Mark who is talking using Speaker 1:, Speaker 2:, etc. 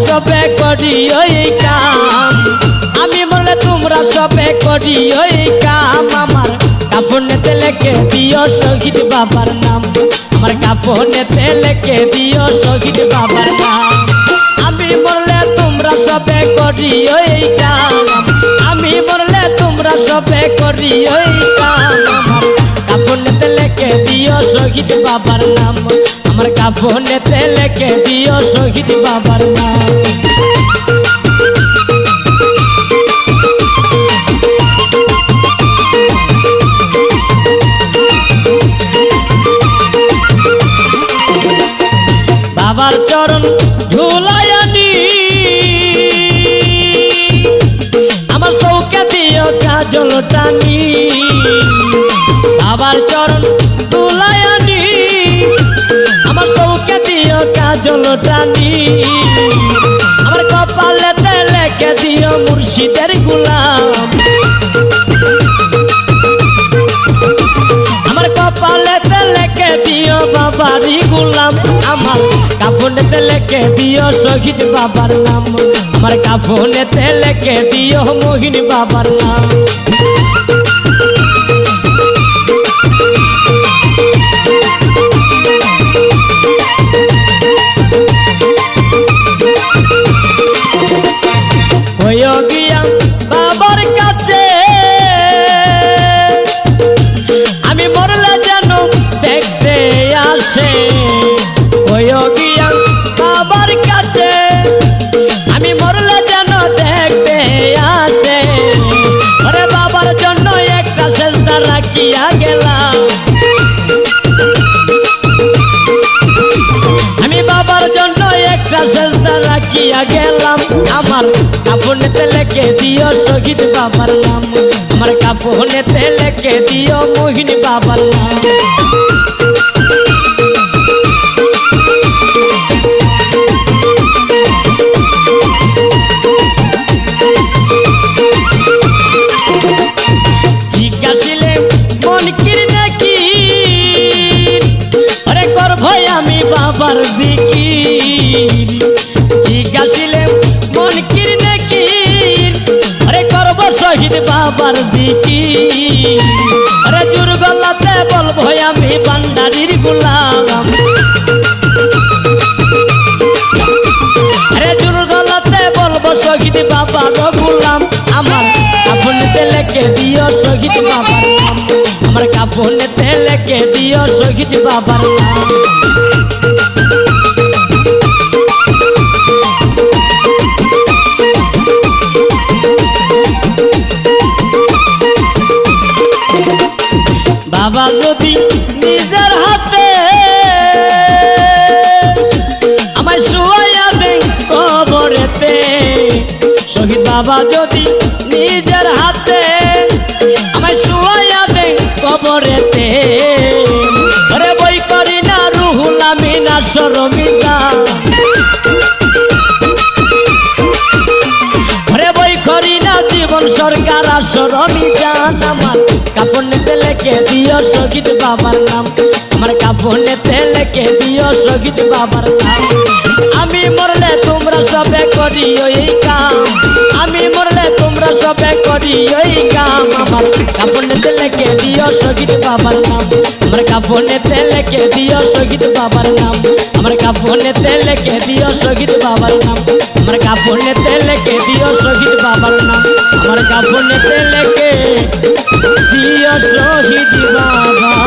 Speaker 1: সবে করি ওই কাম আমি বলে তোমরা সবে করি ওই কাম আমার কাফনেতে লেখে দিও শহীদ বাবার নাম আমার কাফনেতে লেখে দিও শহীদ বাবার নাম আমি বললে তোমরা সবে করি ওই কাম আমি বললে তোমরা সবে করি ওই কাম আমার কাফনেতে লেখে দিও শহীদ বাবার নাম আমার কাফনেতে লেখে দিও শহীদ বাবার নাম বাবার চরণ ধুলায়ানি আমার চৌকে দিও কাজল টানি বাবার চরণ ধুলায়ানি আমার চৌকে দিও কাজল টানি আমার কপালেতে লেখে দিও মুর্শিদের গোলাম আমার কপালেতে লেখে দিও বাবারি গোলাম আমার কাফনেতে লেখে দিও শহীদ বাবার নাম আমার কাফনেতে লেখে দিও মোহিনী বাবার নাম কইও গিয়া বাবার কাছে আমি মরলে যেন দেখতে আসে কইও গিয়া বাবার কাছে আমি মরলে যেন দেখতে আসে ওরে বাবার জন্য একটা সেজদা রাখিয়া গেলাম আমি বাবার জন্য একটা সেজদা রাখিয়া গেলাম আমার কাফনেতে লেখে দিও শহীদ বাবার নাম আমার কাফনেতে লেখে দিও মোহিনী বাবার নাম জিজ্ঞাসিলে মন কির নাকি আরে করব আমি বাবার জিকির জিজ্ঞাসিলে মন কির নাকি আরে করব শহীদ বাবার জিকির আরে জোর গলাতে বলবো আমি ভান্ডারির গোলাম আরে জোর গলাতে বলবো শহীদ বাবার গোলাম আমার কাফনেতে লেখে দিও শহীদ বাবার নাম আমার কাফনেতে লেখে দিও শহীদ বাবার নাম বাবা যদি নিজের হাতে আমায় শুয়াইয়া দেন কবরেতে শহীদ বাবা যদি নিজের হাতে আমায় শুয়াইয়া দেন কবরেতে আরে বই করি না রুহুল আমিন শরমিজা আরে বই করি না জীবন সরকার শরমিজান আমার কাফনেতে লেখে দিও শহীদ বাবার নাম আমার কাফনেতে লেখে দিও শহীদ বাবার নাম আমি মরলে তোমরা সবে করি ওই কাম আমি মরলে তোমরা সবে করি ওই কাম আমার কাফনেতে লেখে দিও শহীদ বাবার নাম আমার কাফনেতে লেখে দিও শহীদ বাবার নাম আমার কাফনেতে লেখে দিও শহীদ বাবার নাম আমার কাফনেতে লেখে দিও শহীদ বাবার নাম আমার কাফনেতে লেখে দিও শহীদ বাবা